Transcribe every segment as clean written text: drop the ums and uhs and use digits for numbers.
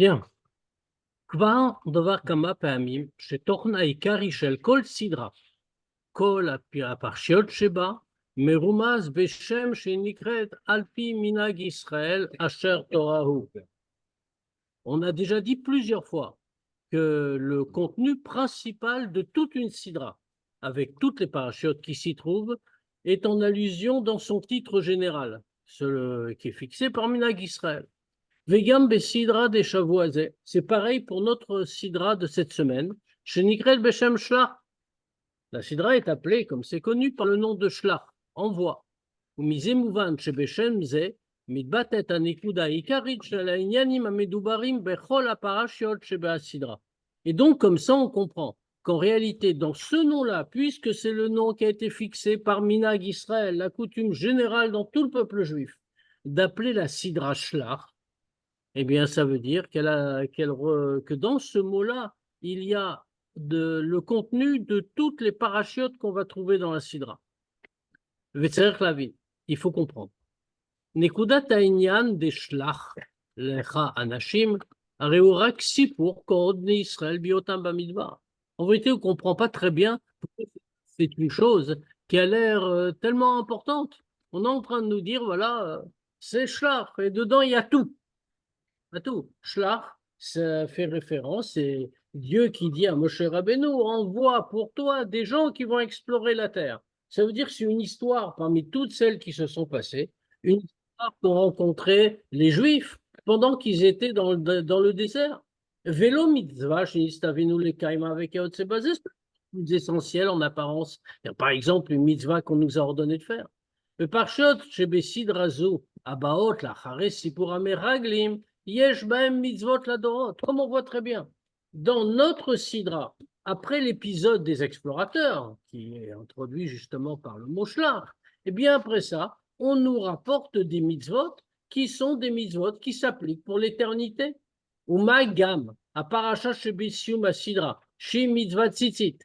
Bien. כבר דבר כמה פעמים שתוכן העיקרי של כל סדרה, כל הפרשיות שבה, מרומז בשם שנקראת על פי מנהג ישראל אשר תורה הוא. On a déjà dit plusieurs fois que le contenu principal de toute une sidra, avec toutes les parachutes qui s'y trouvent, est en allusion dans son titre général, celui qui est fixé par Minhag Israël. Vegam besidra des Shavuazé, c'est pareil pour notre sidra de cette semaine, Shenikret Beshem Shlach. La sidra est appelée, comme c'est connu, par le nom de Shlach, envoi. Ou Mizemouvan Shebeshem Ze, Mitbatet Anikuda Ikarit Shalayinyanim Amedubarim Bechol Aparashiot Sheba Sidra. Et donc, comme ça, on comprend qu'en réalité, dans ce nom-là, puisque c'est le nom qui a été fixé par Minhag Israël, la coutume générale dans tout le peuple juif, d'appeler la sidra Shlach, eh bien, ça veut dire que dans ce mot-là, il y a le contenu de toutes les parachutes qu'on va trouver dans la sidra. Il faut comprendre. Nekudat ha'inyan de shlach lecha anashim, הרי הוא רק סיפור כעוד בני ישראל בהיותם במדבר. En vérité, on ne comprend pas très bien pourquoi c'est une chose qui a l'air tellement importante. On est en train de nous dire, voilà, c'est shlach, et dedans, il y a tout. Tout. Shlach, ça fait référence, c'est Dieu qui dit à Moshe Rabbeinu, envoie pour toi des gens qui vont explorer la terre. Ça veut dire que c'est une histoire parmi toutes celles qui se sont passées, une histoire pour rencontrer les Juifs pendant qu'ils étaient dans le désert. Vélo mitzvah, shenistavinu lekaima avec Yaot, c'est basé sur le plus essentiel en apparence. Par exemple, une mitzvah qu'on nous a ordonné de faire. Le parshot, shebesid razo, abaot, lachare, sipur ameraglim, Yesh baem mitzvot ladorot, comme on voit très bien. Dans notre sidra, après l'épisode des explorateurs, qui est introduit justement par le mot shlach, et bien après ça, on nous rapporte des mitzvot qui sont des mitzvot qui s'appliquent pour l'éternité. Ou magam, à parasha shebisium asidra, shi mitzvah tzitzit.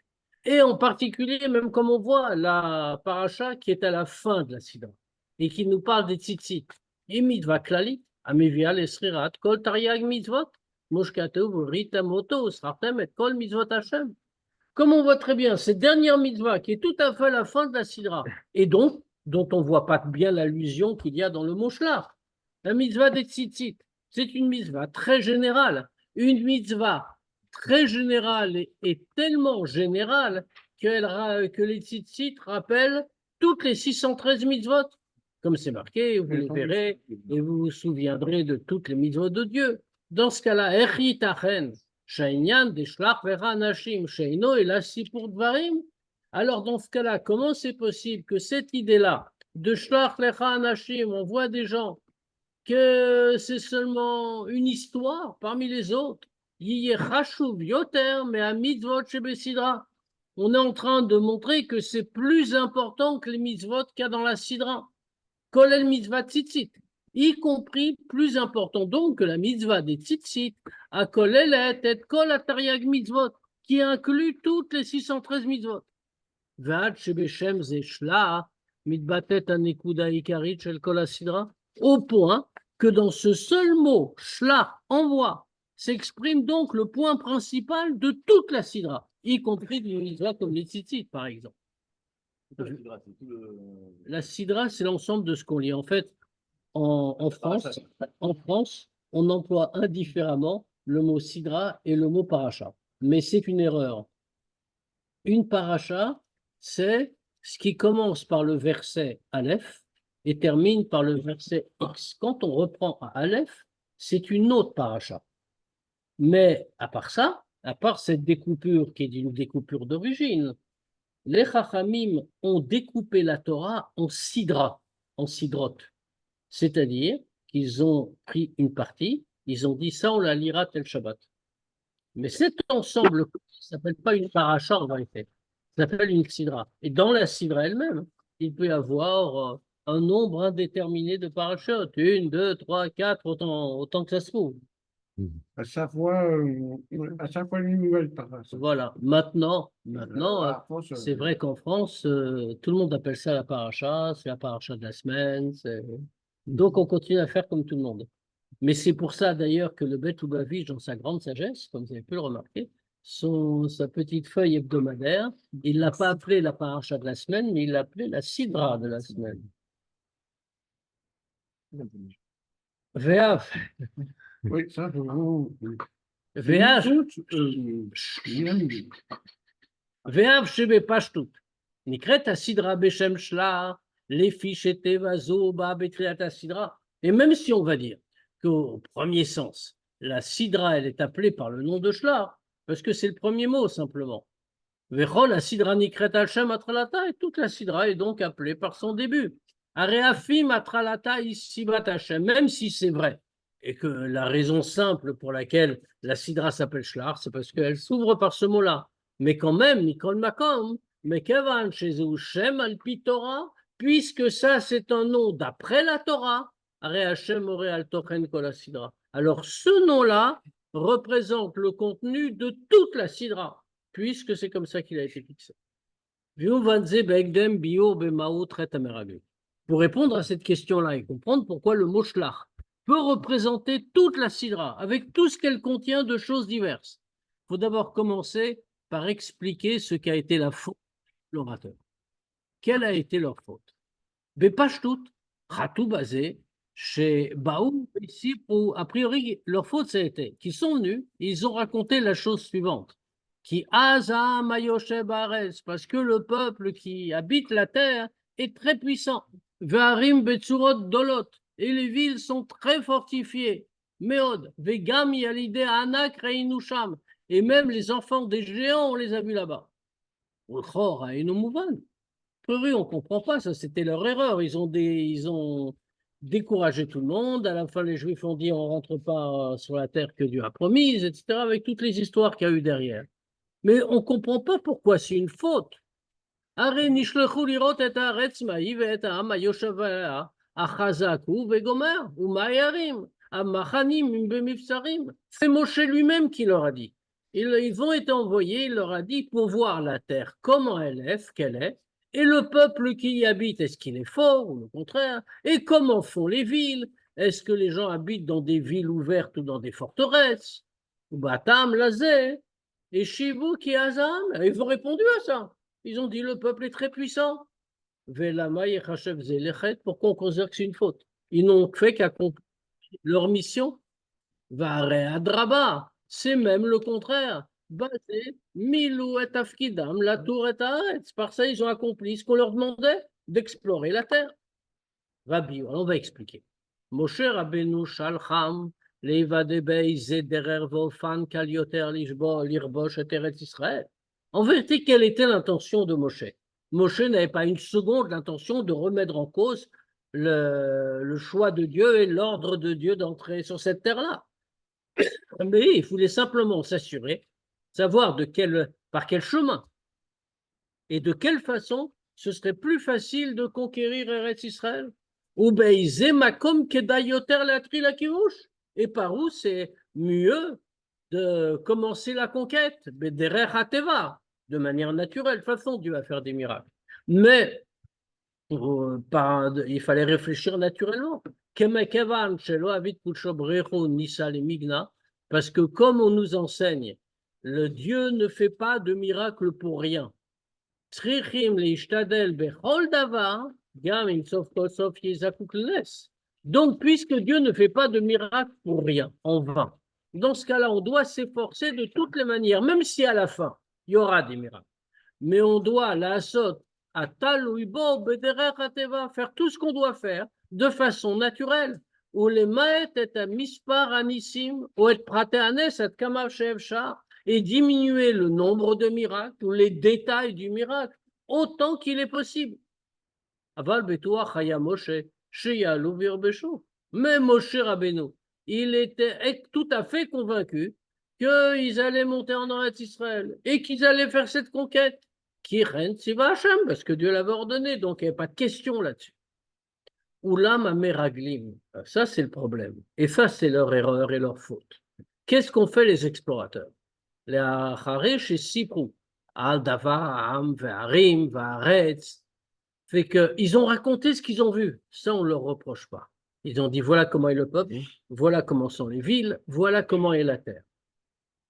Et en particulier, même comme on voit la paracha qui est à la fin de la sidra, et qui nous parle des tzitzit, et mitzvah klalit, המביאה לסחירת כל תרי"ג מצוות, כמו שכתוב, וריתם אותו ושכרתם את כל מצוות השם. Comme on voit très bien, cette dernière mitzvah qui est tout à fait la fin de la sidra, et donc, dont on ne voit pas bien l'allusion qu'il y a dans le mot shlach, la mitzvah des tzitzit, c'est une mitzvah très générale. Une mitzvah très générale et tellement générale que les tzitzit rappellent toutes les 613 mitzvot. Comme c'est marqué, vous les verrez et vous vous souviendrez de toutes les mitzvot de Dieu. Dans ce cas-là, alors dans ce cas-là, comment c'est possible que cette idée-là de shlach lecha anashim, on voit des gens que c'est seulement une histoire parmi les autres, on est en train de montrer que c'est plus important que les mitzvot qu'il y a dans la sidra. Kolel mitzvah tzitzit, y compris plus important donc que la mitzvah des tzitzit, à kolelet et kol atariag mitzvot, qui inclut toutes les 613 mitzvot. V'ad shebeshem ze shlach mitbatet anekuda ikarit shel kol hasidra, au point que dans ce seul mot, shlach, envoi, s'exprime donc le point principal de toute la sidra, y compris des mitzvahs comme les tzitzit par exemple. La sidra, c'est l'ensemble de ce qu'on lit. En fait, en France, on emploie indifféremment le mot sidra et le mot paracha. Mais c'est une erreur. Une paracha, c'est ce qui commence par le verset Aleph et termine par le verset X. Quand on reprend à Aleph, c'est une autre paracha. Mais à part ça, à part cette découpure qui est une découpure d'origine, les Chachamim ont découpé la Torah en sidra, en sidroth. C'est-à-dire qu'ils ont pris une partie, ils ont dit ça, on la lira tel Shabbat. Mais cet ensemble ne s'appelle pas une paracha en vérité, ça s'appelle une sidra. Et dans la sidra elle-même, il peut y avoir un nombre indéterminé de parachutes, 1, 2, 3, 4, autant que ça se trouve. À chaque fois une nouvelle paracha. Voilà, maintenant c'est vrai qu'en France, tout le monde appelle ça la paracha, c'est la paracha de la semaine. Donc on continue à faire comme tout le monde. Mais c'est pour ça d'ailleurs que le Beth Lubavitch, dans sa grande sagesse, comme vous avez pu le remarquer, sa petite feuille hebdomadaire, il ne l'a pas appelée la paracha de la semaine, mais il l'a appelée la sidra de la semaine. Ve'av. Oui, ça, je vous. Ve'av. Bien. Ve'av shebepashtut. Nikret asidra beshem shla, lefi shetevazo ba betriat asidra. Et même si on va dire qu'au premier sens, la sidra, elle est appelée par le nom de shla, parce que c'est le premier mot simplement. Vechol asidra nikret al shem atralata, et toute la sidra est donc appelée par son début. Areafim atralata isibat Hashem, même si c'est vrai, et que la raison simple pour laquelle la sidra s'appelle shlar, c'est parce qu'elle s'ouvre par ce mot-là. Mais quand même, Nikol Makom, mais Kevan chez Shem al Torah, puisque ça c'est un nom d'après la Torah, Are Hashem Ore al Tochen Kol Sidra. Alors ce nom-là représente le contenu de toute la sidra, puisque c'est comme ça qu'il a été fixé. Pour répondre à cette question-là et comprendre pourquoi le mot shlach peut représenter toute la sidra, avec tout ce qu'elle contient de choses diverses, il faut d'abord commencer par expliquer ce qu'a été la faute de l'orateur. Quelle a été leur faute? Bepashtut, Khatou basé, chez Baou, ici, où a priori leur faute, c'était qu'ils sont venus, ils ont raconté la chose suivante. Qui Aza Mayoshe Bares, parce que le peuple qui habite la terre est très puissant. Varim Betsurot Dolot, et les villes sont très fortifiées. Meod, Vegam Yalide Anak Reinusham, et même les enfants des géants, on les a vus là-bas. Uchor Aïnoumouvan. On ne comprend pas, ça c'était leur erreur. Ils ont découragé tout le monde. À la fin, les Juifs ont dit on ne rentre pas sur la terre que Dieu a promise, etc., avec toutes les histoires qu'il y a eu derrière. Mais on ne comprend pas pourquoi c'est une faute. C'est Moshe lui-même qui leur a dit. Ils ont été envoyés, il leur a dit pour voir la terre, comment elle est, ce qu'elle est, et le peuple qui y habite, est-ce qu'il est fort ou le contraire, et comment font les villes, est-ce que les gens habitent dans des villes ouvertes ou dans des forteresses, ou Batam, Lazé, et Shivu qui Azam, ils ont répondu à ça. Ils ont dit le peuple est très puissant. Pourquoi on considère que c'est une faute? Ils n'ont fait qu'accomplir leur mission. Adraba, c'est même le contraire. Milou et Afkidam, la tour est arrête. Par ça, ils ont accompli ce qu'on leur demandait, d'explorer la terre. Rabbi, on va expliquer. Moshe Rabbeinu Shalcham, en vérité, quelle était l'intention de Moshe? Moshe n'avait pas une seconde l'intention de remettre en cause le choix de Dieu et l'ordre de Dieu d'entrer sur cette terre-là. Mais il voulait simplement s'assurer, savoir par quel chemin et de quelle façon ce serait plus facile de conquérir Eretz Israël. Et par où c'est mieux de commencer la conquête, de manière naturelle. De toute façon, Dieu va faire des miracles. Mais il fallait réfléchir naturellement. Parce que comme on nous enseigne, le Dieu ne fait pas de miracle pour rien. Donc, puisque Dieu ne fait pas de miracle pour rien, en vain, dans ce cas-là, on doit s'efforcer de toutes les manières, même si à la fin, il y aura des miracles. Mais on doit, faire tout ce qu'on doit faire de façon naturelle. Et diminuer le nombre de miracles ou les détails du miracle autant qu'il est possible. Mais Moshe Rabbeinu, il était tout à fait convaincu qu'ils allaient monter en Eretz Israël et qu'ils allaient faire cette conquête qui règne Tziva Hashem, parce que Dieu l'avait ordonné, donc il n'y avait pas de question là-dessus. Oulam Ameraglim, ça c'est le problème. Et ça c'est leur erreur et leur faute. Qu'est-ce qu'ont fait les explorateurs? Les Harish et Siprou, Al-Dava, Am, Ve'arim, Ve'aretz, fait qu'ils ont raconté ce qu'ils ont vu. Ça, on ne leur reproche pas. Ils ont dit, voilà comment est le peuple, voilà comment sont les villes, voilà comment est la terre.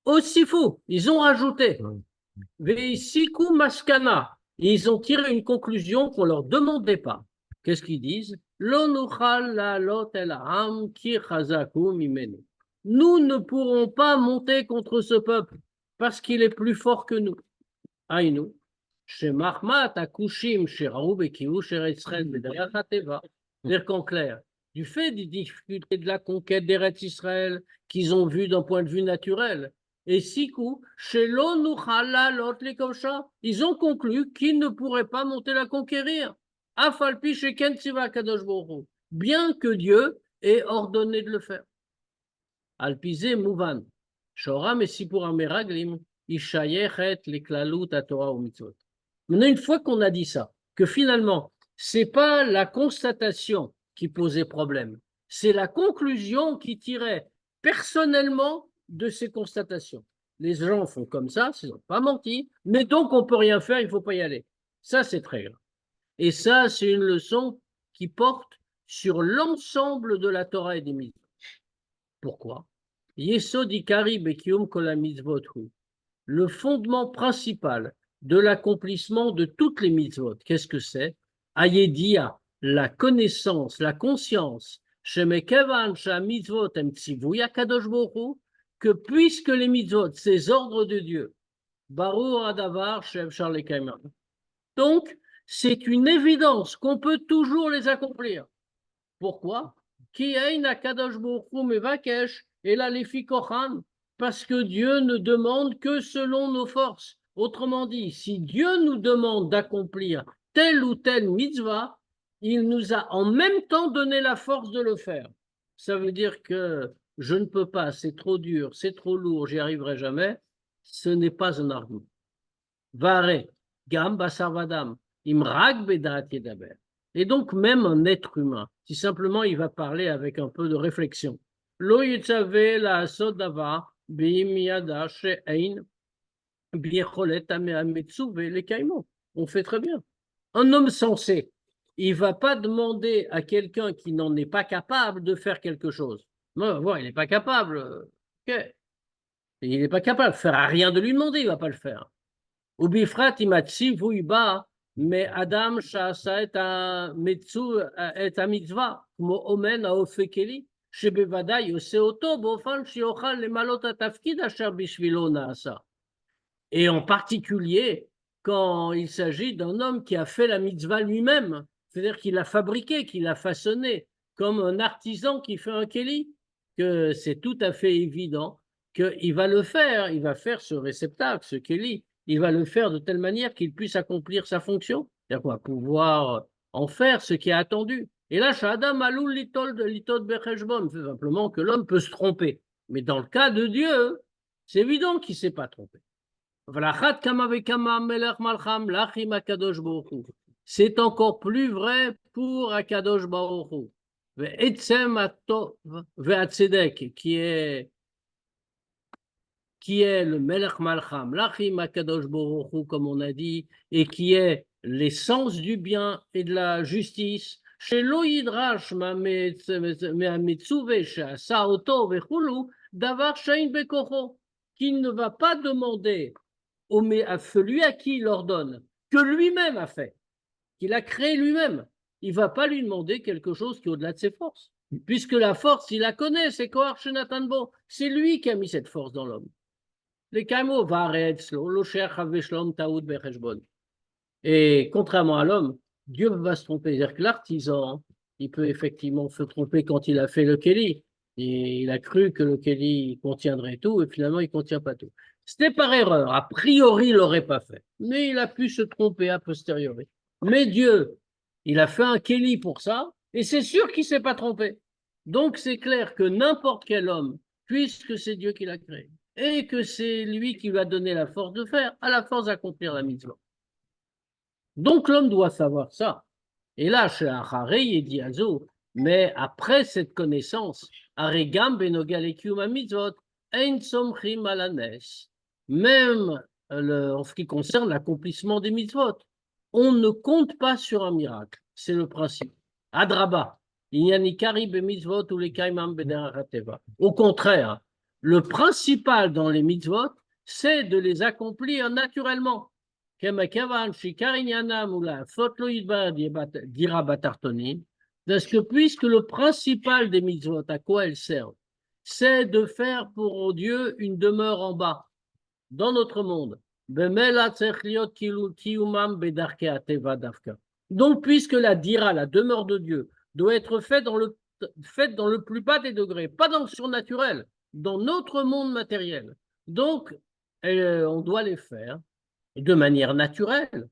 Aussi fou, ils ont rajouté, Veisiku Maskana, ils ont tiré une conclusion qu'on ne leur demandait pas. Qu'est-ce qu'ils disent? Lo nuchal la'alot el ha'am ki chazaku mimenu. Nous ne pourrons pas monter contre ce peuple parce qu'il est plus fort que nous. Aïnou. Shemachmat akushim sheraou bekiou sheretzren bedarach hateva. C'est-à-dire qu'en clair, du fait des difficultés de la conquête d'Eretz Israël qu'ils ont vues d'un point de vue naturel, et Sikou, Shelo Nuchala Lotli Kosha, ils ont conclu qu'ils ne pourraient pas monter la conquérir. Afalpi Sheken Tziva Kadosh Baruch Hu, bien que Dieu ait ordonné de le faire. Alpizé Mouvan, Shora Mesipur Ameraglim, Ishayechet Liklalut Torah ou Mitzvot. Maintenant, une fois qu'on a dit ça, que finalement, c'est pas la constatation qui posait problème, c'est la conclusion qui tirait personnellement de ces constatations. Les gens font comme ça, ils n'ont pas menti, mais donc on ne peut rien faire, il ne faut pas y aller. Ça, c'est très grave. Et ça, c'est une leçon qui porte sur l'ensemble de la Torah et des mitzvot. Pourquoi? Yesod ikari bekium kol mitzvot hu. Le fondement principal de l'accomplissement de toutes les mitzvot, qu'est-ce que c'est? Ayedia, la connaissance, la conscience, shemekevan shamitzvot em tzivuya kadosh baruch hu, que puisque les mitzvot, ces ordres de Dieu, barur adavar shev charles kaiman. Donc, c'est une évidence qu'on peut toujours les accomplir. Pourquoi? Ki ein kadosh baruch hu mevakesh ela lefi kochan, parce que Dieu ne demande que selon nos forces. Autrement dit, si Dieu nous demande d'accomplir telle ou telle mitzvah, il nous a en même temps donné la force de le faire. Ça veut dire que je ne peux pas, c'est trop dur, c'est trop lourd, j'y arriverai jamais. Ce n'est pas un argument. Vare, gam basar vadam, imrag bedat yedaber. Et donc même un être humain, si simplement il va parler avec un peu de réflexion. Lo yitzave la sodavar, on fait très bien. Un homme sensé, il ne va pas demander à quelqu'un qui n'en est pas capable de faire quelque chose. Non, il n'est pas capable. Okay. Il n'est pas capable. Ça ne sert à rien de lui demander, il ne va pas le faire. Ou bifrat imatsi vuiba, mais Adam shasa et a mitzvah, כמו אומן האופה כלי. שבוודאי עושה אותו באופן שיוכל למלא את התפקיד אשר בשבילו נעשה. Et en particulier, quand il s'agit d'un homme qui a fait la mitzvah lui-même, c'est-à-dire qu'il l'a fabriqué, qu'il l'a façonné, comme un artisan qui fait un keli, que c'est tout à fait évident qu'il va le faire, il va faire ce réceptacle, ce keli, il va le faire de telle manière qu'il puisse accomplir sa fonction, c'est-à-dire qu'on va pouvoir en faire ce qui est attendu. Et là, Shadam Alou Litod Becheshbon, c'est simplement que l'homme peut se tromper. Mais dans le cas de Dieu, c'est évident qu'il ne s'est pas trompé. C'est encore plus vrai pour Akadosh Baruch Hu. Qui est le Melech Malcham, l'Achim Akadosh Baruch Hu, comme on a dit, et qui est l'essence du bien et de la justice. Shelo yidrash me'amitzuve she'asa oto vechulu davar she'in bekocho, qui ne va pas demander à celui à qui il ordonne, que lui-même a fait, qu'il a créé lui-même. Il ne va pas lui demander quelque chose qui est au-delà de ses forces. Puisque la force, il la connaît, c'est Kohar Shenatanbo. C'est lui qui a mis cette force dans l'homme. Les Kaimo Varetzlo, Locher Haveshlom Taoud Becheshbon. Et contrairement à l'homme, Dieu va se tromper. C'est-à-dire que l'artisan, il peut effectivement se tromper quand il a fait le Keli. Et il a cru que le Keli contiendrait tout, et finalement, il ne contient pas tout. C'était par erreur. A priori, il ne l'aurait pas fait. Mais il a pu se tromper a posteriori. Mais Dieu, il a fait un Keli pour ça, et c'est sûr qu'il ne s'est pas trompé. Donc, c'est clair que n'importe quel homme, puisque c'est Dieu qui l'a créé, et que c'est lui qui lui a donné la force de faire, a la force d'accomplir la mitzvah. Donc, l'homme doit savoir ça. Et là, chez Acharei et Diazo, mais après cette connaissance, Aregam Benogalekium mitzvot, Ein Somchim Alanes, même en ce qui concerne l'accomplissement des mitzvot, on ne compte pas sur un miracle. C'est le principe. Adraba, Au contraire, le principal dans les mitzvot, c'est de les accomplir naturellement. Parce que puisque le principal des mitzvot, à quoi elles servent? C'est de faire pour Dieu une demeure en bas, dans notre monde. Donc, puisque la dira, la demeure de Dieu, doit être faite dans le plus bas des degrés, pas dans le surnaturel, dans notre monde matériel. Donc, on doit les faire de manière naturelle.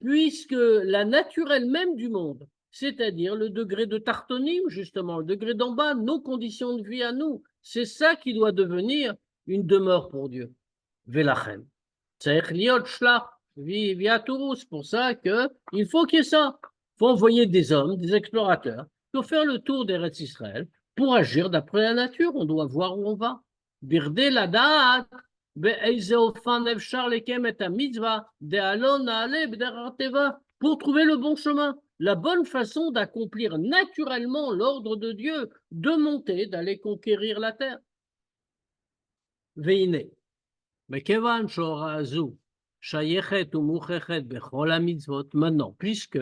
Puisque la naturelle même du monde, c'est-à-dire le degré de Tartonim, justement, le degré d'en bas, nos conditions de vie à nous, c'est ça qui doit devenir une demeure pour Dieu. Velachen. C'est pour ça qu'il faut qu'il y ait ça. Il faut envoyer des hommes, des explorateurs, pour faire le tour d'Eretz Israël, pour agir d'après la nature. On doit voir où on va. Birde la da'at, pour trouver le bon chemin, la bonne façon d'accomplir naturellement l'ordre de Dieu, de monter, d'aller conquérir la terre. Veine. Maintenant, puisque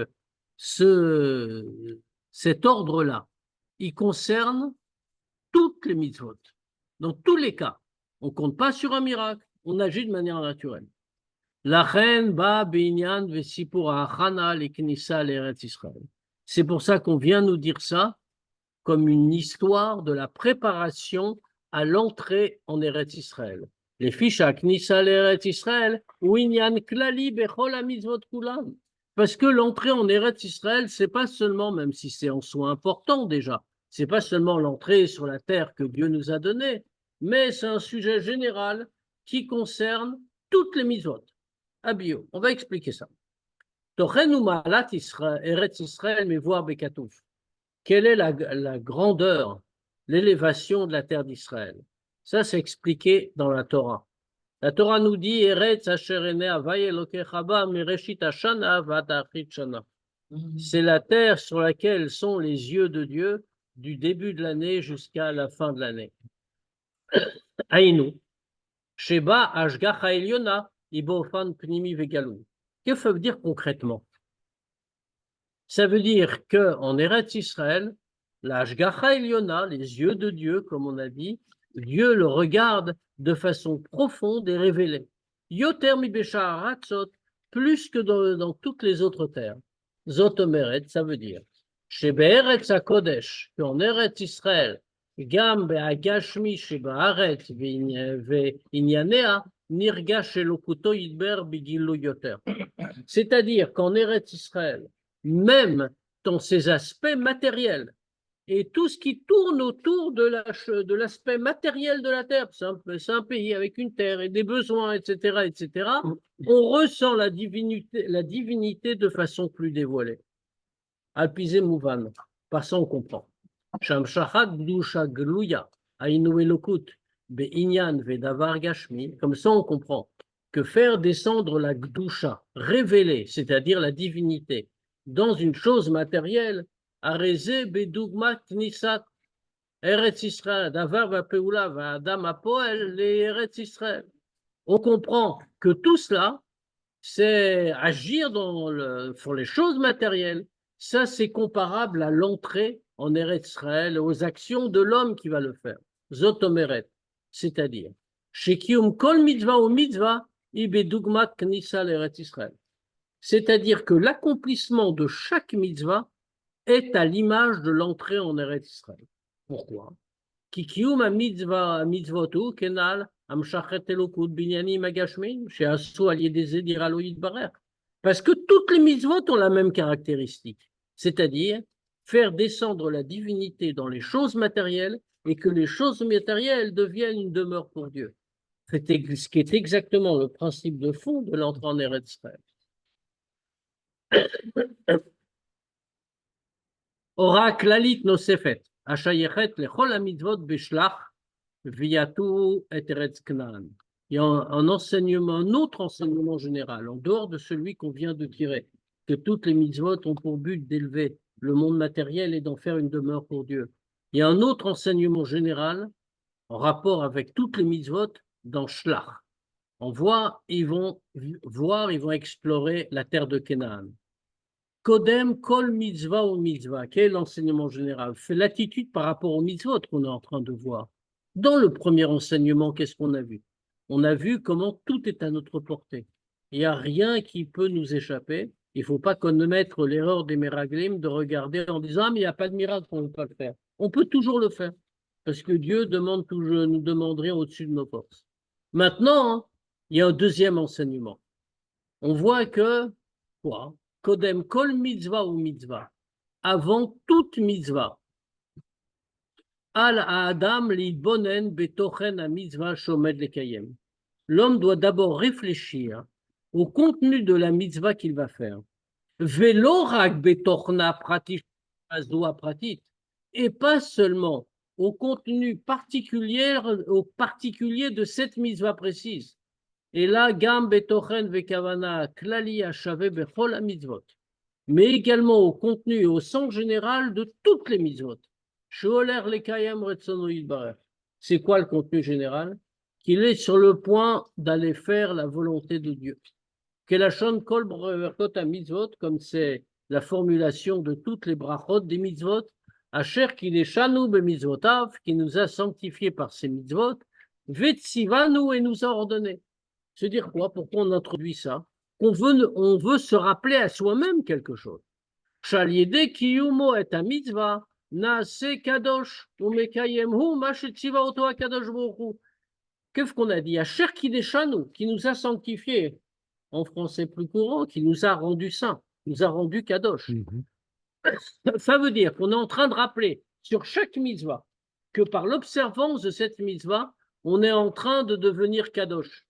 cet ordre-là, il concerne toutes les mitzvot, dans tous les cas, on ne compte pas sur un miracle, on agit de manière naturelle. C'est pour ça qu'on vient nous dire ça comme une histoire de la préparation à l'entrée en Eretz Israël. Les fiches à Knissa l'Eretz Israël, Winyan Klali Bechol HaMitzvot Kulam. Parce que l'entrée en Eretz Israël, c'est pas seulement, même si c'est en soi important déjà, c'est pas seulement l'entrée sur la terre que Dieu nous a donnée, mais c'est un sujet général qui concerne toutes les mitzvot. Abio, on va expliquer ça. Tochenu Ma'alat Eretz Israël Mevoar Bekatouf. Quelle est la grandeur, l'élévation de la terre d'Israël? Ça, c'est expliqué dans la Torah. La Torah nous dit Eretz asher enei havai Elokecha ba mireshit hashana v'ad achrit shana. C'est la terre sur laquelle sont les yeux de Dieu du début de l'année jusqu'à la fin de l'année. Aïnou. Sheba ashgacha elyona ibofan pnimi vegalou. Qu'est-ce que ça veut dire concrètement? Ça veut dire qu'en Eretz Israël, la Hashgacha Eliona, les yeux de Dieu, comme on a dit, Dieu le regarde de façon profonde et révélée. Yoter mi besha'aratzot, plus que dans toutes les autres terres. Zotomeret, ça veut dire, chez Be'eretz HaKodesh, qu'en Eretz Israël, Gam be'agashmi sheba'aretz ve'inyanea, nirgash elokuto yidber bigilou yoter. C'est-à-dire qu'en Eretz Israël, même dans ses aspects matériels, et tout ce qui tourne autour de l'aspect matériel de la terre, c'est un pays avec une terre et des besoins, etc., on ressent la divinité de façon plus dévoilée. Alpizé Mouvan, par ça on comprend. Sham Shachat Gdusha Gluya, Ainu Elokut, Be'inyan Vedavar Gashmi, comme ça on comprend que faire descendre la Gdusha, révéler, c'est-à-dire la divinité, dans une chose matérielle, Areze Bedugma Knisat, Eretz Israël, Davar Vapeula, Vadam Apoel, les Eretz Israël. On comprend que tout cela, c'est agir sur les choses matérielles. Ça, c'est comparable à l'entrée en Eretz Israël, aux actions de l'homme qui va le faire. Zotomeret, c'est-à-dire, Shekium Kol Mitzvah ou Mitzvah, Ibedugmat Knissa l'Eretz Israël. C'est-à-dire que l'accomplissement de chaque mitzvah est à l'image de l'entrée en Eretz Israël. Pourquoi? Kikium mitzvah mitzvotu kenal amshachet elokut binyanim agashmin sheasu al yedeze diralo yitbarer. Parce que toutes les mitzvot ont la même caractéristique, c'est-à-dire faire descendre la divinité dans les choses matérielles et que les choses matérielles deviennent une demeure pour Dieu. C'est ce qui est exactement le principe de fond de l'entrée en Eretz Israël. Ora klalit nosefet, ashayechet lechol hamitzvot beshlach viyatu et Eretz Knaan. il y a un enseignement, un autre enseignement général, en dehors de celui qu'on vient de tirer, que toutes les mitzvot ont pour but d'élever le monde matériel et d'en faire une demeure pour Dieu. Il y a un autre enseignement général en rapport avec toutes les mitzvot dans Shlach. On voit, ils vont explorer la terre de Canaan. Kodem kol mitzvah ou mitzvah. Quel est l'enseignement général? C'est l'attitude par rapport aux mitzvot qu'on est en train de voir. Dans le premier enseignement, qu'est-ce qu'on a vu? On a vu comment tout est à notre portée. Il n'y a rien qui peut nous échapper. Il ne faut pas commettre l'erreur des Meraglim de regarder en disant ah, mais il n'y a pas de miracle, on ne peut pas le faire. On peut toujours le faire. Parce que Dieu demande toujours, nous demanderait au-dessus de nos forces. Maintenant, hein, il y a un deuxième enseignement. On voit que, quoi? Kodem kol mitzvah ou mitzvah. Avant toute mitzvah. Al Adam libonen betochen a mitzvah shomed lekayem. L'homme doit d'abord réfléchir au contenu de la mitzvah qu'il va faire. Velo rak betochna pratit azua pratit. Et pas seulement au contenu particulier de cette mitzvah précise. Et là, gam betochen vekavana klali achave bechol mitzvot. Mais également au contenu et au sens général de toutes les mitzvot. C'est quoi le contenu général? Qu'il est sur le point d'aller faire la volonté de Dieu. Kelachon kol brachot à mitzvot, comme c'est la formulation de toutes les brachot des mitzvot, Asher qui les chanou be mitzvotav, qui nous a sanctifiés par ces mitzvot, vetsivanu et nous a ordonné. Se dire quoi? Pourquoi on introduit ça? On veut se rappeler à soi-même quelque chose. Shaliede kiyumo et a mitzvah, naase kadosh, umekayemhu, mashetziva oto a kadosh bohu. Qu'est-ce qu'on a dit? Asher qui les chanou, qui nous a sanctifiés. En français plus courant, qui nous a rendus saints, nous a rendus kadosh. Ça veut dire qu'on est en train de rappeler sur chaque mitzvah que par l'observance de cette mitzvah, on est en train de devenir kadosh.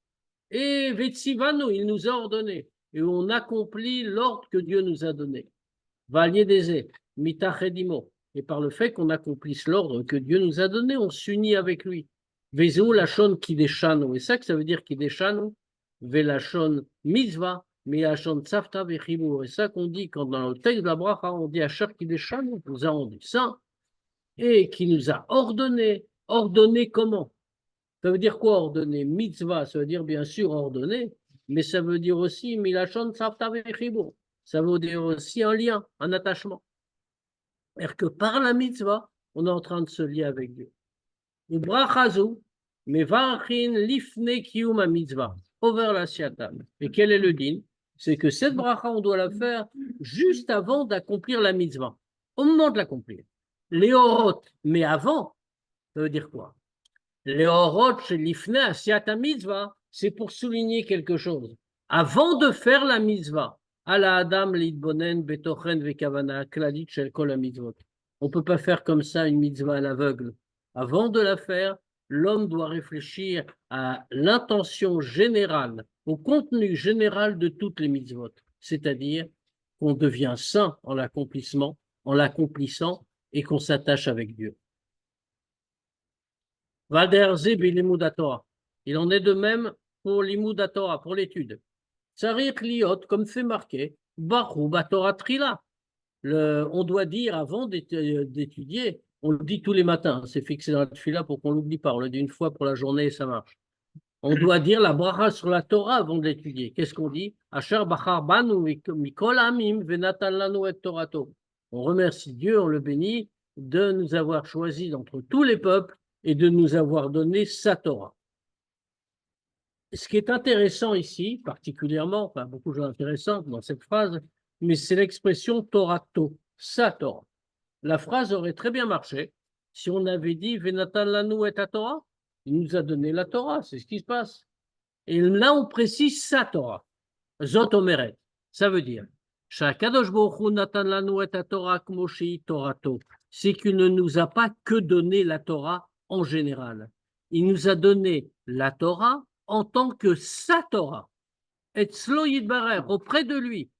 Et Vetsivano, il nous a ordonné, et on accomplit l'ordre que Dieu nous a donné. Valier des mitachedimo. Et par le fait qu'on accomplisse l'ordre que Dieu nous a donné, on s'unit avec lui. Vezou lachon kideshano. Et ça que ça veut dire kideshano. Velachon mitzvah, milachon tzavta vechibur. Et ça qu'on dit quand dans le texte de la bracha, on dit Asher kideshano, nous a rendu saint, et qui nous a ordonné. Ordonné comment? Ça veut dire quoi ordonner? Mitzvah, ça veut dire bien sûr ordonner, mais ça veut dire aussi milachon tzavta vechibur. Ça veut dire aussi un lien, un attachement. C'est-à-dire que par la mitzvah, on est en train de se lier avec Dieu. Et quel est le din? C'est que cette bracha, on doit la faire juste avant d'accomplir la mitzvah, au moment de l'accomplir. Les orot, mais avant, ça veut dire quoi? Les orot chez l'ifne asiata mitzvah, c'est pour souligner quelque chose. Avant de faire la mitzvah, ala adam lidbonen betochen vekavana kladit shel kol mitzvot. On ne peut pas faire comme ça une mitzvah à l'aveugle. Avant de la faire, l'homme doit réfléchir à l'intention générale, au contenu général de toutes les mitzvot, c'est-à-dire qu'on devient saint en l'accomplissant et qu'on s'attache avec Dieu. Valderze bilimud Torah. Il en est de même pour l'imud Torah, pour l'étude. Tsarir liot, comme c'est marqué, Baruch Batorah Trila. On doit dire avant d'étudier, on le dit tous les matins, c'est fixé dans la tefila pour qu'on ne l'oublie pas, on le dit une fois pour la journée et ça marche. On doit dire la bracha sur la Torah avant de l'étudier. Qu'est-ce qu'on dit? Asher bachar banu mikol amim venatan lanu et torato. On remercie Dieu, on le bénit de nous avoir choisis d'entre tous les peuples et de nous avoir donné sa Torah. Ce qui est intéressant ici, particulièrement, enfin beaucoup de choses intéressantes dans cette phrase, mais c'est l'expression Torato, sa Torah. La phrase aurait très bien marché si on avait dit Venatan lanu et Torah. Il nous a donné la Torah, c'est ce qui se passe. Et là, on précise sa Torah. Zot omeret. Ça veut dire Shakadosh Baruch Hu natan lanu et Torah kmoshi Torato. C'est qu'il ne nous a pas que donné la Torah en général. Il nous a donné la Torah en tant que sa Torah. Et Tzlo Yidbarer, auprès de lui.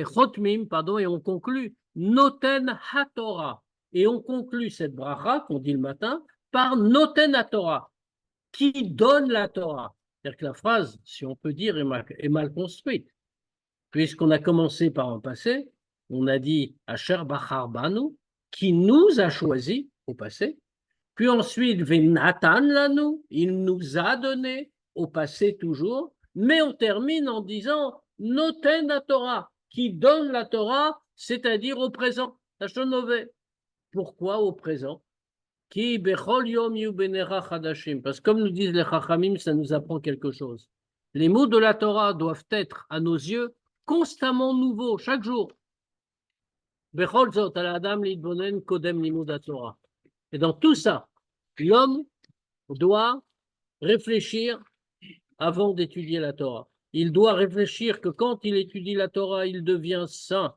Chotmim, pardon, et on conclut Noten HaTorah. Et on conclut cette bracha qu'on dit le matin par Noten la Torah, qui donne la Torah. C'est-à-dire que la phrase, si on peut dire, est mal construite. Puisqu'on a commencé par un passé, on a dit Asher Bachar Banu, qui nous a choisi au passé. Puis ensuite, Venatan Lanu, il nous a donné au passé toujours. Mais on termine en disant Noten la Torah, qui donne la Torah, c'est-à-dire au présent. Pourquoi au présent? Ki bechol yom yu benera chadashim. Parce que comme nous disent les Chachamim, ça nous apprend quelque chose. Les mots de la Torah doivent être, à nos yeux, constamment nouveaux, chaque jour. Bechol zot al adam lidbonen kodem limud Torah. Et dans tout ça, l'homme doit réfléchir avant d'étudier la Torah. Il doit réfléchir que quand il étudie la Torah, il devient saint.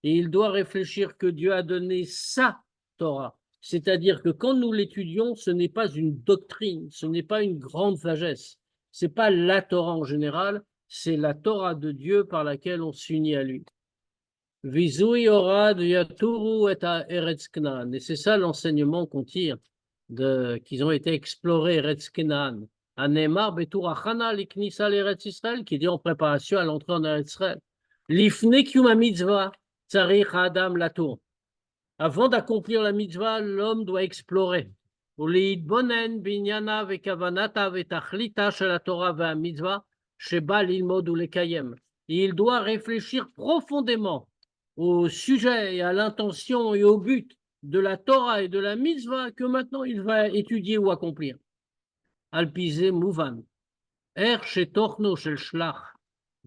Et il doit réfléchir que Dieu a donné sa Torah. C'est-à-dire que quand nous l'étudions, ce n'est pas une doctrine, ce n'est pas une grande sagesse. Ce n'est pas la Torah en général, c'est la Torah de Dieu par laquelle on s'unit à lui. Vizui orad yaturu et Eretz Knaan. Et c'est ça l'enseignement qu'on tire, qu'ils ont été explorés, Eretz Knaan. Anemar betur achana liknisa l'Eretz Israël, qui dit en préparation à l'entrée en Eretz Israël. Lifne kiuma mitzvah, tzarich adam latour. Avant d'accomplir la mitzvah, l'homme doit explorer. Uleitbonen binyana vekavanata vetachlita shel la Torah ve'amitzvah sheba lilmod ulekayem. Il doit réfléchir profondément au sujet et à l'intention et au but de la Torah et de la mitzvah que maintenant il va étudier ou accomplir. Alpize mouvan. Shetochno shel shlach.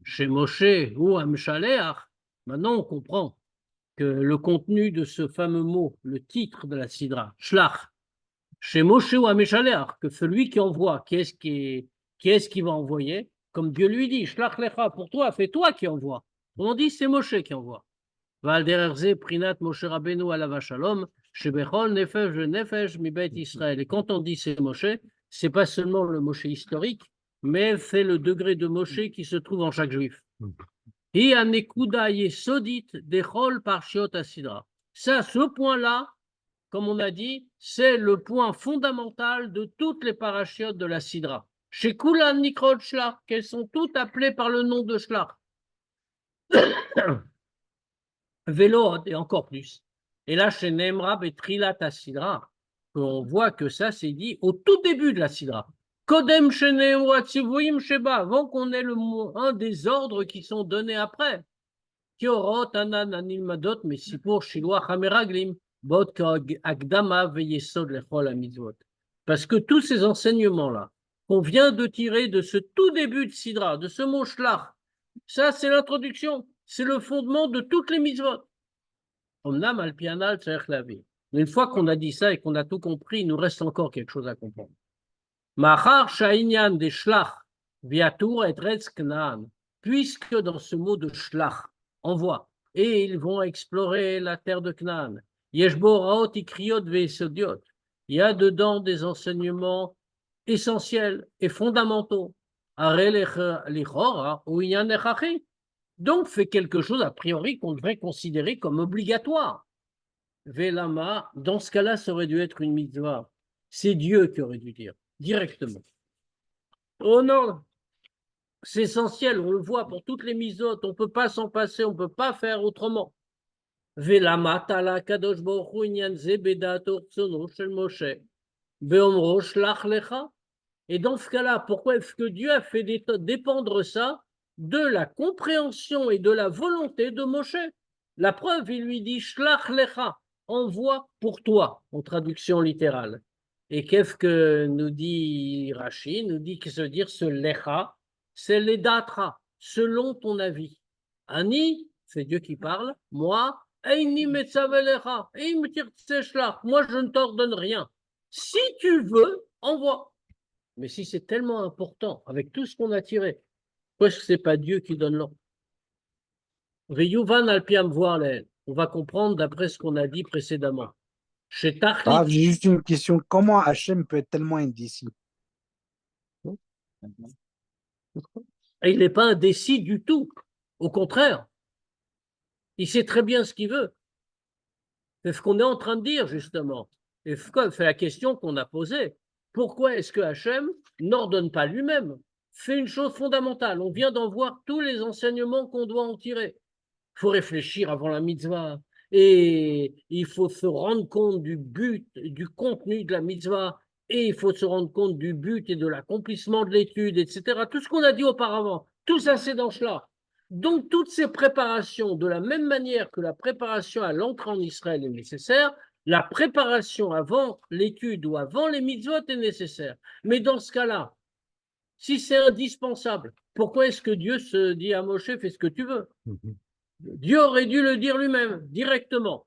Chez Moshe ou Amshaleach. Maintenant on comprend que le contenu de ce fameux mot, le titre de la Sidra, Shlach, chez Moshe ou Ameshaleach, que celui qui envoie, qui est-ce qui va envoyer? Comme Dieu lui dit, Shlach lecha, pour toi, fais toi qui envoie. On dit c'est Moshe qui envoie. Val dererze prinat Moshe Rabbeinu alav shalom, shebechol nefesh nefesh mi beit Israël. Et quand on dit c'est Moshe, c'est pas seulement le Moshe historique, mais c'est le degré de Moshe qui se trouve en chaque juif. Et anekuda yesodit dechol parshiot asidra. Ça, ce point-là, comme on a dit, c'est le point fondamental de toutes les parachiotes de la Sidra. Chez Kulan Nikrot Shlach, qu'elles sont toutes appelées par le nom de Shlach. Vélo et encore plus. Et là, chez Nemra Betrilat Asidra, on voit que ça, c'est dit au tout début de la Sidra. Kodem Shenem Watzivuim Sheba, avant qu'on ait un des ordres qui sont donnés après. Kiorot Anan Anil Madot, mais si pour Shiloach Hameraglim. Parce que tous ces enseignements-là qu'on vient de tirer de ce tout début de Sidra, de ce mot Shlach, ça c'est l'introduction, c'est le fondement de toutes les mitzvot. Une fois qu'on a dit ça et qu'on a tout compris, il nous reste encore quelque chose à comprendre. Puisque dans ce mot de Shlach, envoie, et ils vont explorer la terre de Canaan. Il y a dedans des enseignements essentiels et fondamentaux. Donc, fait quelque chose a priori qu'on devrait considérer comme obligatoire. Velama, dans ce cas-là, ça aurait dû être une mitzvah. C'est Dieu qui aurait dû dire directement. Oh non, c'est essentiel, on le voit pour toutes les mitzvot, on ne peut pas s'en passer, on ne peut pas faire autrement. Et dans ce cas-là, pourquoi est-ce que Dieu a fait dépendre ça de la compréhension et de la volonté de Moshe? La preuve, il lui dit Shlach lecha, envoie pour toi, en traduction littérale. Et qu'est-ce que nous dit Rashi? Nous dit que ça veut dire ce lecha, c'est l'edatra, selon ton avis. Ani, c'est Dieu qui parle, moi, moi, je ne t'ordonne rien. Si tu veux, envoie. Mais si c'est tellement important, avec tout ce qu'on a tiré, pourquoi est-ce que ce n'est pas Dieu qui donne l'ordre? On va comprendre d'après ce qu'on a dit précédemment. Chez Ah, j'ai juste une question. Comment Hachem peut être tellement indécis? Il n'est pas indécis du tout. Au contraire, il sait très bien ce qu'il veut. C'est ce qu'on est en train de dire, justement. Et c'est la question qu'on a posée. Pourquoi est-ce que Hachem n'ordonne pas lui-même? Fait une chose fondamentale. On vient d'en voir tous les enseignements qu'on doit en tirer. Il faut réfléchir avant la mitzvah. Et il faut se rendre compte du but, du contenu de la mitzvah. Et il faut se rendre compte du but et de l'accomplissement de l'étude, etc. Tout ce qu'on a dit auparavant. Tout ça, c'est dans cela. Donc, toutes ces préparations, de la même manière que la préparation à l'entrée en Israël est nécessaire, la préparation avant l'étude ou avant les mitzvot est nécessaire. Mais dans ce cas-là, si c'est indispensable, pourquoi est-ce que Dieu se dit à Moshe, fais ce que tu veux? Dieu aurait dû le dire lui-même, directement.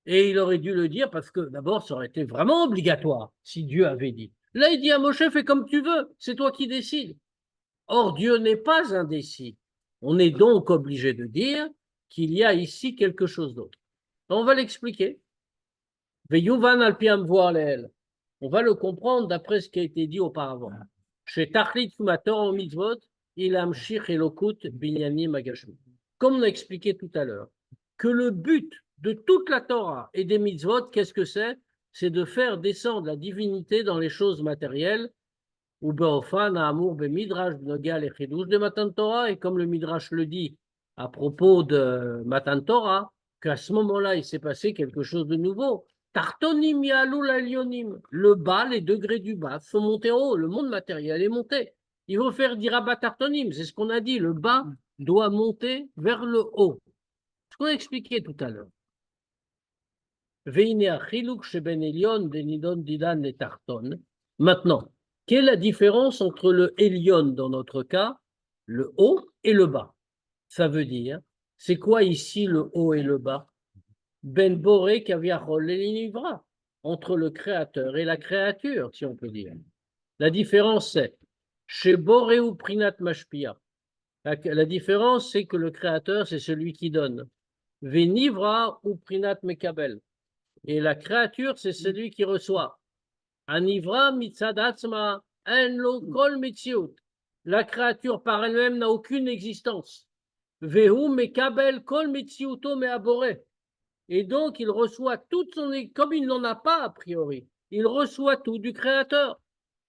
Et il aurait dû le dire parce que d'abord, ça aurait été vraiment obligatoire si Dieu avait dit. Là, il dit à Moshe, fais comme tu veux, c'est toi qui décides. Or, Dieu n'est pas indécis. On est donc obligé de dire qu'il y a ici quelque chose d'autre. On va l'expliquer. Veyuvan al piam voilel. On va le comprendre d'après ce qui a été dit auparavant. Chez Tachlit Mator en mitzvot, il amshich elokut binyani magashmi. Comme on a expliqué tout à l'heure, que le but de toute la Torah et des mitzvot, qu'est-ce que c'est? C'est de faire descendre la divinité dans les choses matérielles. Ou beofan amour be midrash nogal et chidush de Matan Torah, et comme le midrash le dit à propos de Matan Torah, qu'à ce moment-là, il s'est passé quelque chose de nouveau. Tartonim yalul alionim. Le bas, les degrés du bas sont montés en haut. Le monde matériel est monté. Il faut faire dirabat tartonim. C'est ce qu'on a dit. Le bas doit monter vers le haut. Ce qu'on a expliqué tout à l'heure. Veine achiluk sheben elion denidon didan et tarton. Maintenant, quelle est la différence entre le Elion dans notre cas, le haut et le bas? Ça veut dire, c'est quoi ici le haut et le bas? Ben Boré Kaviachol Nivra, entre le créateur et la créature, si on peut dire. La différence, c'est chez Boré ou Prinat Mashpia. La différence, c'est que le créateur, c'est celui qui donne. Venivra ou Prinat Mekabel. Et la créature, c'est celui qui reçoit. Anivra mitzadatzma en lo kol mitziut. La créature par elle-même n'a aucune existence. Vehu mekabel kol mitziuto meaboré. Et donc il reçoit toute son, comme il n'en a pas a priori, il reçoit tout du créateur.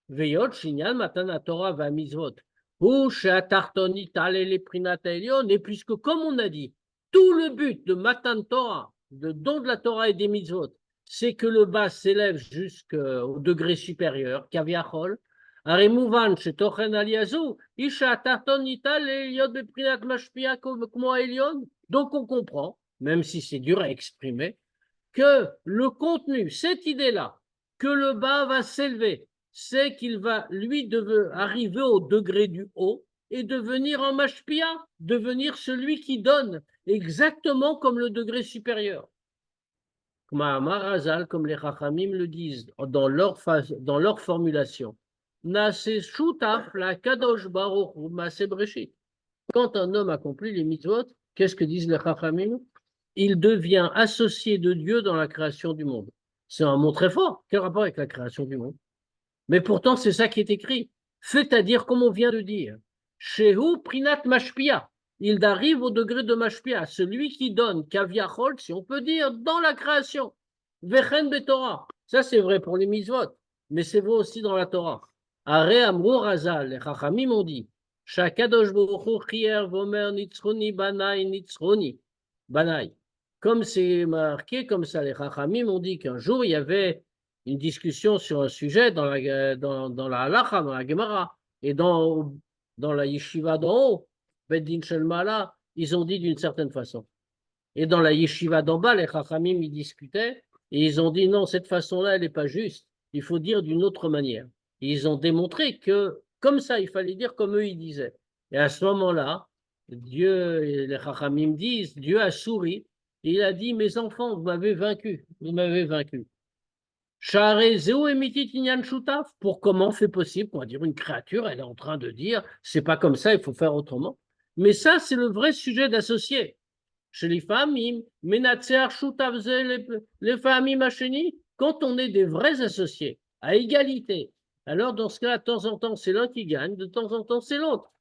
Veyot shinyan matan Torah va mitzvot. Hu she'atartonit alele prinat elion. Et puisque comme on a dit, tout le but de Matan Torah, de don de la Torah et des mitzvot, c'est que le bas s'élève jusqu'au degré supérieur, Kaviachol. Aremouvan, chez Tochen Aliazou, Isha Tartonita, l'Eliot de Prinat Mashpia comme Elion. Donc on comprend, même si c'est dur à exprimer, que le contenu, cette idée-là, que le bas va s'élever, c'est qu'il va, lui, arriver au degré du haut et devenir en Mashpia, devenir celui qui donne, exactement comme le degré supérieur. Maharazal, comme les Chachamim le disent dans leur formulation. Quand un homme accomplit les mitzvot, qu'est-ce que disent les Chachamim? Il devient associé de Dieu dans la création du monde. C'est un mot très fort. Quel rapport avec la création du monde? Mais pourtant, c'est ça qui est écrit. C'est-à-dire, comme on vient de dire, Shehu Prinat Mashpia. Il arrive au degré de Mashpia, celui qui donne Kaviachol, si on peut dire, dans la création. Vechen Betorah. Ça, c'est vrai pour les mitzvot, mais c'est vrai aussi dans la Torah. Are Amrou Razal, les Chachamim ont dit, Shakadosh Baruch Chier Vomer Nitzroni Banai Nitzroni Banai. Comme c'est marqué comme ça, les Chachamim ont dit qu'un jour, il y avait une discussion sur un sujet dans la halacha, dans la Gemara, et dans la yeshiva d'en haut, Beddin Shel Mala, ils ont dit d'une certaine façon. Et dans la yeshiva d'en bas, les Chachamim, ils discutaient, et ils ont dit non, cette façon-là, elle n'est pas juste, il faut dire d'une autre manière. Et ils ont démontré que, comme ça, il fallait dire comme eux, ils disaient. Et à ce moment-là, Dieu, les Chachamim disent, Dieu a souri, et il a dit, mes enfants, vous m'avez vaincu, vous m'avez vaincu. Pour comment c'est possible, on va dire une créature, elle est en train de dire, c'est pas comme ça, il faut faire autrement. Mais ça, c'est le vrai sujet d'associer. Chez les familles, les familles machini, quand on est des vrais associés, à égalité, alors dans ce cas, de temps en temps, c'est l'un qui gagne, de temps en temps, c'est l'autre.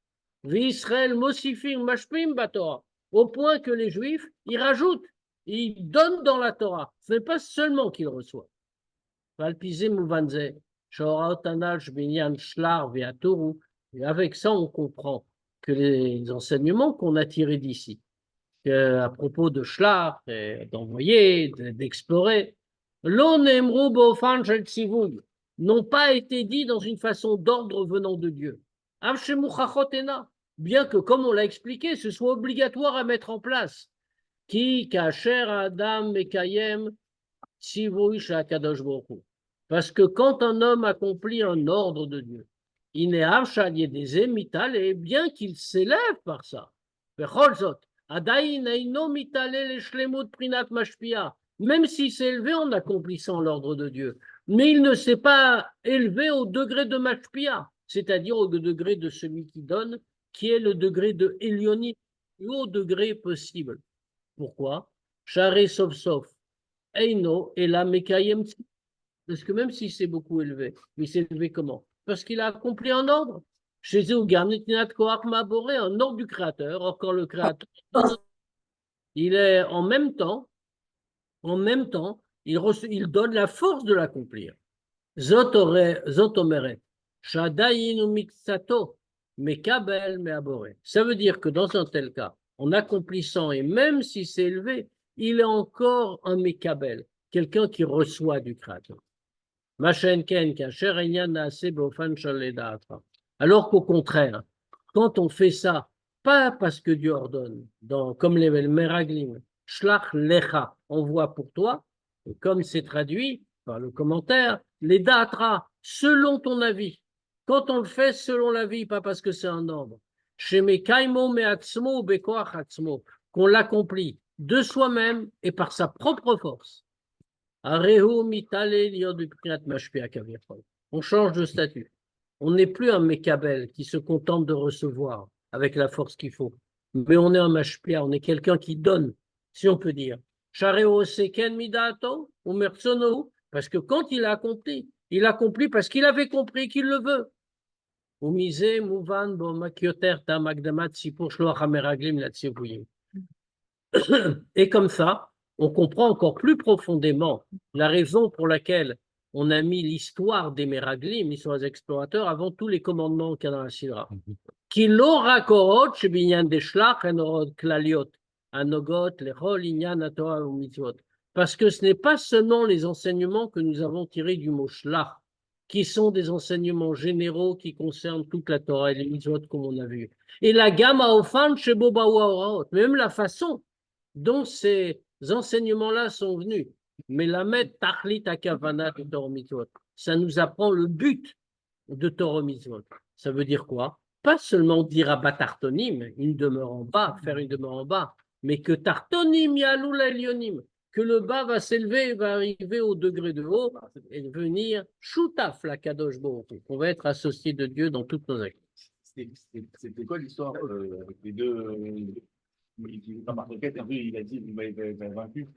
Israël, Mosifim, Mashpim, Batora, au point que les Juifs, ils rajoutent, ils donnent dans la Torah. Ce n'est pas seulement qu'ils reçoivent. ועל פי זה מובן זה, שהוראות הנ"ל שבעניין שלח והתורו, et avec ça on comprend que les enseignements qu'on a tirés d'ici, à propos de shlach, d'envoyer, d'explorer, lo ne'emru ba'ofan shel tzivug, n'ont pas été dits dans une façon d'ordre venant de Dieu. Av shemuchachot ena, bien que, comme on l'a expliqué, ce soit obligatoire à mettre en place. Ki kasher adam mekayem tzivui shel Baruch Hu. Parce que quand un homme accomplit un ordre de Dieu, ine'av shal yedeze mitale, bien qu'il s'élève par ça, bechol zot, adayin eino mitale leshlemut prinat mashpia, même s'il s'est élevé en accomplissant l'ordre de Dieu, mais il ne s'est pas élevé au degré de mashpia, c'est-à-dire au degré de celui qui donne, qui est le degré de Elioni, le haut degré possible. Pourquoi? Share sof sof, eino ela mekayem. Parce que même s'il s'est beaucoup élevé, il s'est élevé comment? Parce qu'il a accompli un ordre. Chez eux, un ordre du Créateur. Or, quand le Créateur, il est en même temps, il donne la force de l'accomplir. Zot omeret, shadayin ou miksato, mekabel me'abore. Ça veut dire que dans un tel cas, en accomplissant, et même s'il s'est élevé, il est encore un mekabel, quelqu'un qui reçoit du Créateur. Alors qu'au contraire, quand on fait ça, pas parce que Dieu ordonne, comme les Meraglim, Shlach Lecha, envoie pour toi, et comme c'est traduit par le commentaire, les Datra, selon ton avis. Quand on le fait selon l'avis, pas parce que c'est un ordre, qu'on l'accomplit de soi-même et par sa propre force. On change de statut. On n'est plus un Mekabel qui se contente de recevoir avec la force qu'il faut, mais on est un Mashpia, on est quelqu'un qui donne, si on peut dire. Parce que quand il a accompli parce qu'il avait compris qu'il le veut. Et comme ça, on comprend encore plus profondément la raison pour laquelle on a mis l'histoire des Meraglim, l'histoire des explorateurs, avant tous les commandements qu'il y a dans la Sidra. Parce que ce n'est pas seulement les enseignements que nous avons tirés du mot shlach, qui sont des enseignements généraux qui concernent toute la Torah et les mitzvot, comme on a vu. Et la gamma ofan shebo baou haoraot, même la façon dont ces enseignements-là sont venus. Mais la mettre tachlit akavana de Torah mitzvot, ça nous apprend le but de Torah mitzvot. Ça veut dire quoi? Pas seulement dire à batartonim, une demeure en bas, faire une demeure en bas, mais que tartonim yalou l'elionim, que le bas va s'élever, va arriver au degré de haut et devenir shutaf la kadosh Baruch Hu. On va être associé de Dieu dans toutes nos actions. C'était quoi l'histoire avec les deux dans Marloquette, un peu, il a dit vous m'avez vaincu.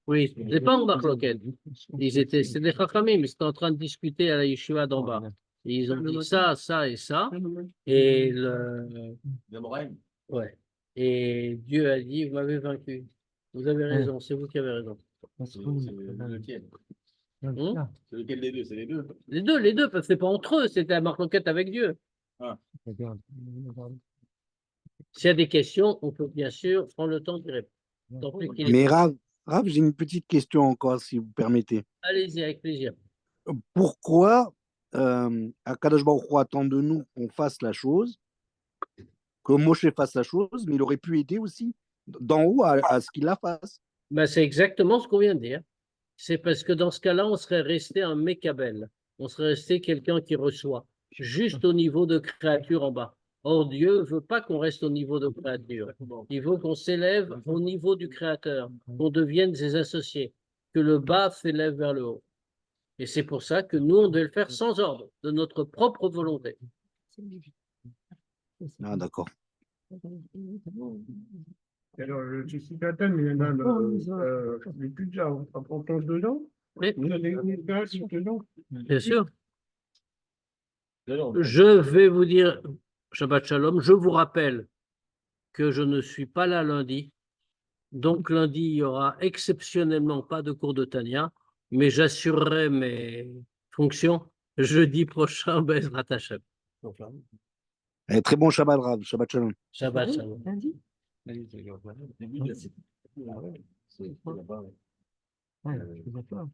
Oui, c'est pas en Marloquette. C'était des Chachamim, ils étaient en train de discuter à la yeshiva d'en bas. Et ils ont dit ça, ça et ça. Et ouais. Et Dieu a dit vous m'avez vaincu. Vous avez raison, c'est vous qui avez raison. C'est lequel? C'est lequel des deux? C'est les deux? Les deux, parce que c'est pas entre eux, c'était la Marloquette avec Dieu. Ah. S'il y a des questions, on peut bien sûr prendre le temps d'y répondre. Mais Rav, j'ai une petite question encore, si vous permettez. Allez-y, avec plaisir. Pourquoi Akadosh Baruch Hu attend de nous qu'on fasse la chose, que Moshe fasse la chose, mais il aurait pu aider aussi d'en haut à ce qu'il la fasse? Ben, c'est exactement ce qu'on vient de dire. C'est parce que dans ce cas-là, on serait resté un Mekabel. On serait resté quelqu'un qui reçoit, juste au niveau de créature en bas. Or, Dieu ne veut pas qu'on reste au niveau de créature. Il veut qu'on s'élève au niveau du Créateur, qu'on devienne ses associés, que le bas s'élève vers le haut. Et c'est pour ça que nous, on doit le faire sans ordre, de notre propre volonté. Ah, d'accord. Alors, je suis certain, mais il y en a les pizzas, ça prend tant dedans. Oui. Vous avez une place dedans. Bien sûr. Je vais vous dire, Shabbat Shalom, je vous rappelle que je ne suis pas là lundi. Donc lundi, il y aura exceptionnellement pas de cours de Tania. mais j'assurerai mes fonctions jeudi prochain, Bezrat Hashem. Eh, très bon Shabbat, Rav. Shabbat Shalom. Shabbat Shalom. Lundi? Ah ouais, c'est là-bas, ouais. Ouais, je sais pas.